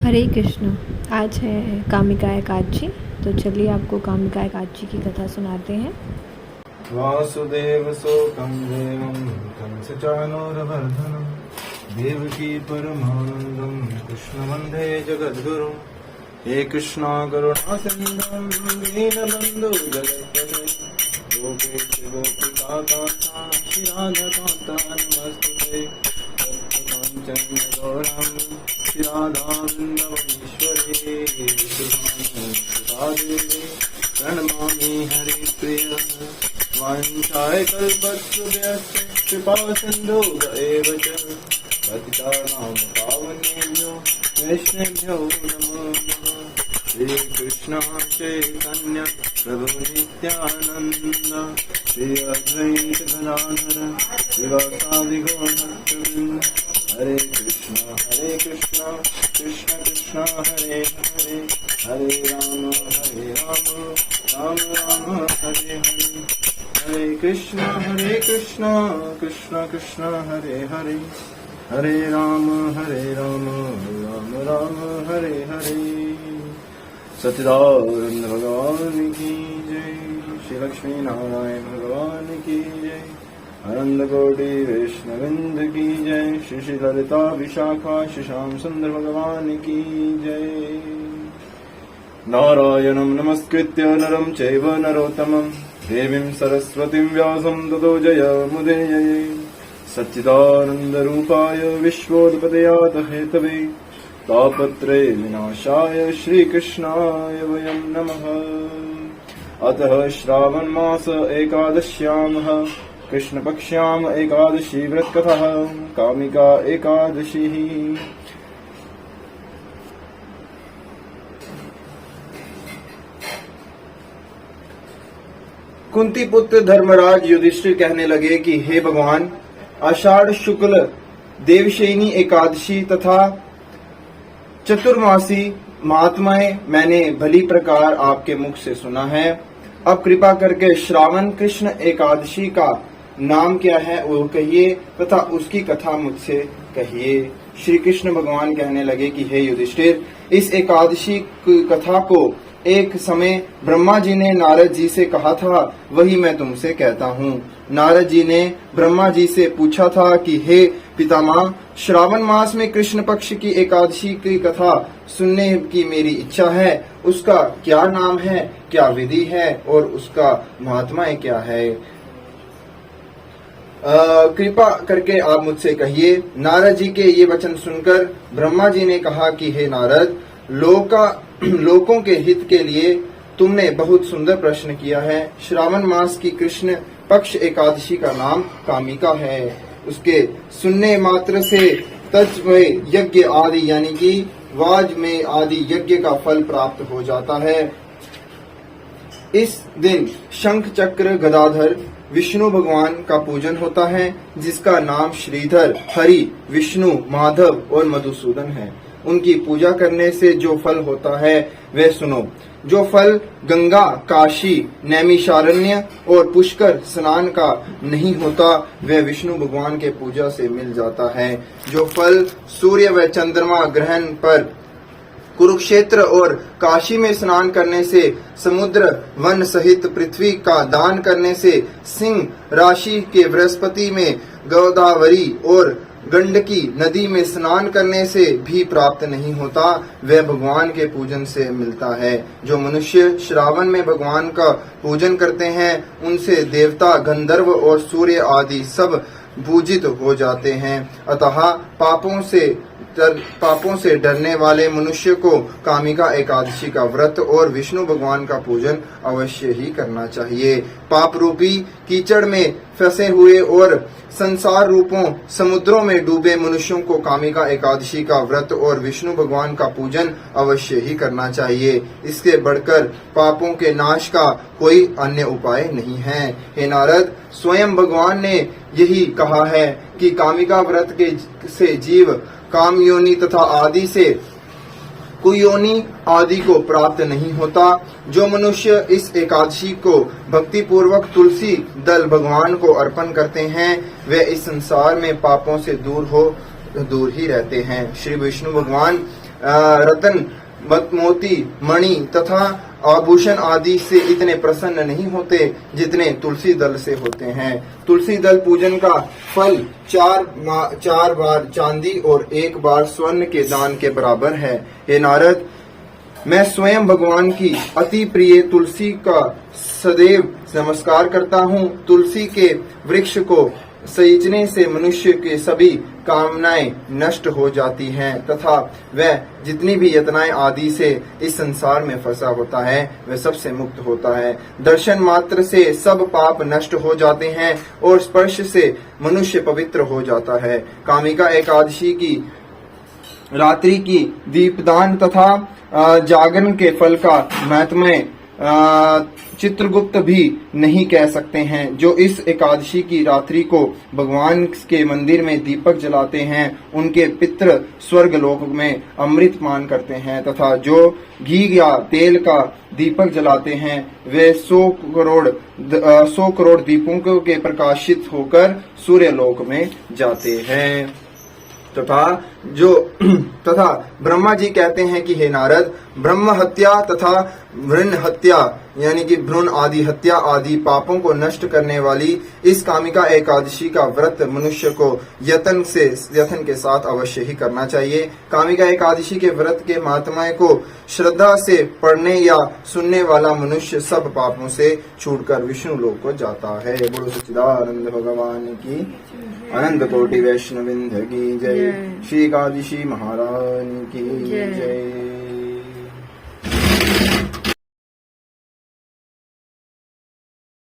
हरे कृष्ण। आज है कामिका एकादशी, तो चलिए आपको कामिका एकादशी की कथा सुनाते हैं। वासुदेव शोकं देवं कंसचानूरमर्दनं देवकी परमानन्दं कृष्ण वन्दे जगद्गुरुं। हे कृष्णा करुणा सिन्धुं दीनबन्धु जगत्पते गोपेश गोपिकान्ता श्रीराधाकान्ता नमस्तुते। तप्तकाञ्चन गौराङ्गी श्रीराधावृन्दवनेश्वरी सुधादेवी प्रणमामि हरिप्रिय। वाञ्छाय कल्पतरुभ्यश्च कृपा सिन्धुभ्येव च पतितानां पावनेभ्यो वैष्णवेभ्यो नमो नमः। श्रीकृष्ण चैतन्य प्रभु नित्यानन्द श्री अद्वैत गदाधर शिवासादि गौरभक्तवृन्द। हरे कृष्ण कृष्ण कृष्ण हरे हरे, हरे राम राम राम हरे हरे। हरे कृष्ण कृष्ण कृष्ण हरे हरे, हरे राम राम राम हरे हरे। सच्चिदानंद भगवान की जय, श्री लक्ष्मी नारायण भगवान की जय, आनंद कोटि वैष्णवृंद की जय, श्री श्री ललिता विशाखा श्री श्याम सुंदर भगवान की जय। नारायणं नमस्कृत्य नरं चैव नरोत्तमं देवीं सरस्वतीं व्यासं ततो जयमुदीरये। सच्चिदानन्दरूपाय विश्वोत्पत्यात् हेतवे तापत्रय विनाशाय श्रीकृष्णाय वयं नमः। अतः श्रावण मास एकादश्यामः कृष्णपक्ष्याम एकादशी व्रतकथः कामिका एकादशी। कुंती पुत्र धर्मराज युधिष्ठिर कहने लगे कि हे भगवान, आषाढ़ शुक्ल देवशयनी एकादशी तथा चतुर्मासी महात्माएं मैंने भली प्रकार आपके मुख से सुना है। अब कृपा करके श्रावण कृष्ण एकादशी का नाम क्या है वो कहिए तथा उसकी कथा मुझसे कहिए। श्री कृष्ण भगवान कहने लगे कि हे युधिष्ठिर, इस एकादशी की कथा को एक समय ब्रह्मा जी ने नारद जी से कहा था, वही मैं तुमसे कहता हूँ। नारद जी ने ब्रह्मा जी से पूछा था कि हे पितामह, श्रावण मास में कृष्ण पक्ष की एकादशी की कथा सुनने की मेरी इच्छा है। उसका क्या नाम है, क्या विधि है और उसका महात्मा क्या है? कृपा करके आप मुझसे कहिए। नारद जी के ये वचन सुनकर ब्रह्मा जी ने कहा कि हे नारद, लोकों के हित के लिए तुमने बहुत सुंदर प्रश्न किया है। श्रावण मास की कृष्ण पक्ष एकादशी का नाम कामिका है। उसके सुनने मात्र से तज में यज्ञ आदि यानी कि वाज में आदि यज्ञ का फल प्राप्त हो जाता है। इस दिन शंख चक्र गदाधर विष्णु भगवान का पूजन होता है, जिसका नाम श्रीधर, हरि, विष्णु, माधव और मधुसूदन है। उनकी पूजा करने से जो फल होता है वह सुनो। जो फल गंगा, काशी, नैमिषारण्य और पुष्कर स्नान का नहीं होता वह विष्णु भगवान के पूजा से मिल जाता है। जो फल सूर्य व चंद्रमा ग्रहण पर, कुरुक्षेत्र और काशी में स्नान करने से, समुद्र वन सहित पृथ्वी का दान करने से, सिंह राशि के बृहस्पति में, गोदावरी और गंडकी नदी में स्नान करने से भी प्राप्त नहीं होता, वह भगवान के पूजन से मिलता है। जो मनुष्य श्रावण में भगवान का पूजन करते हैं उनसे देवता, गंधर्व और सूर्य आदि सब पूजित हो जाते हैं। अतः पापों से डरने वाले मनुष्य को कामिका एकादशी का व्रत और विष्णु भगवान का पूजन अवश्य ही करना चाहिए। पाप रूपी कीचड़ में फंसे हुए और संसार रूपों समुद्रों में डूबे मनुष्यों को कामिका एकादशी का व्रत और विष्णु भगवान का पूजन अवश्य ही करना चाहिए। इससे बढ़कर पापों के नाश का कोई अन्य उपाय नहीं है। हे नारद, स्वयं भगवान ने यही कहा है कि कामिका व्रत से जीव काम योनि तथा आदि से कुयोनि आदि को प्राप्त नहीं होता। जो मनुष्य इस एकादशी को भक्ति पूर्वक तुलसी दल भगवान को अर्पण करते हैं वे इस संसार में पापों से दूर ही रहते हैं। श्री विष्णु भगवान रतन, मोती, मणि तथा आभूषण आदि से इतने प्रसन्न नहीं होते जितने तुलसी दल से होते हैं। तुलसी दल पूजन का फल 4 बार चांदी और 1 बार स्वर्ण के दान के बराबर है। हे नारद, मैं स्वयं भगवान की अति प्रिय तुलसी का सदैव नमस्कार करता हूँ। तुलसी के वृक्ष को सींचने से मनुष्य के सभी कामनाएं नष्ट हो जाती हैं तथा वह जितनी भी यातनाएं आदि से इस संसार में फंसा होता है वह सबसे मुक्त होता है। दर्शन मात्र से सब पाप नष्ट हो जाते हैं और स्पर्श से मनुष्य पवित्र हो जाता है। कामिका एकादशी की रात्रि की दीपदान तथा जागरण के फल का महात्म्य चित्रगुप्त भी नहीं कह सकते हैं। जो इस एकादशी की रात्रि को भगवान के मंदिर में दीपक जलाते हैं उनके पितृ स्वर्ग लोक में अमृत पान करते हैं तथा जो घी या तेल का दीपक जलाते हैं वे 100 करोड़ दीपों के प्रकाशित होकर सूर्य लोक में जाते हैं। तथा ब्रह्मा जी कहते हैं कि हे नारद, ब्रह्म हत्या तथा भ्रूण हत्या यानी कि भ्रूण आदि हत्या आदि पापों को नष्ट करने वाली इस कामिका एकादशी का व्रत मनुष्य को यत्न के साथ अवश्य ही करना चाहिए। कामिका एकादशी के व्रत के महात्म्य को श्रद्धा से पढ़ने या सुनने वाला मनुष्य सब पापों से छूटकर विष्णु लोक को जाता है। बोलो सच्चिदानंद भगवान की, अनंत कोटि वैष्णविंद की जय। श्री एकादशी महाराज की जय।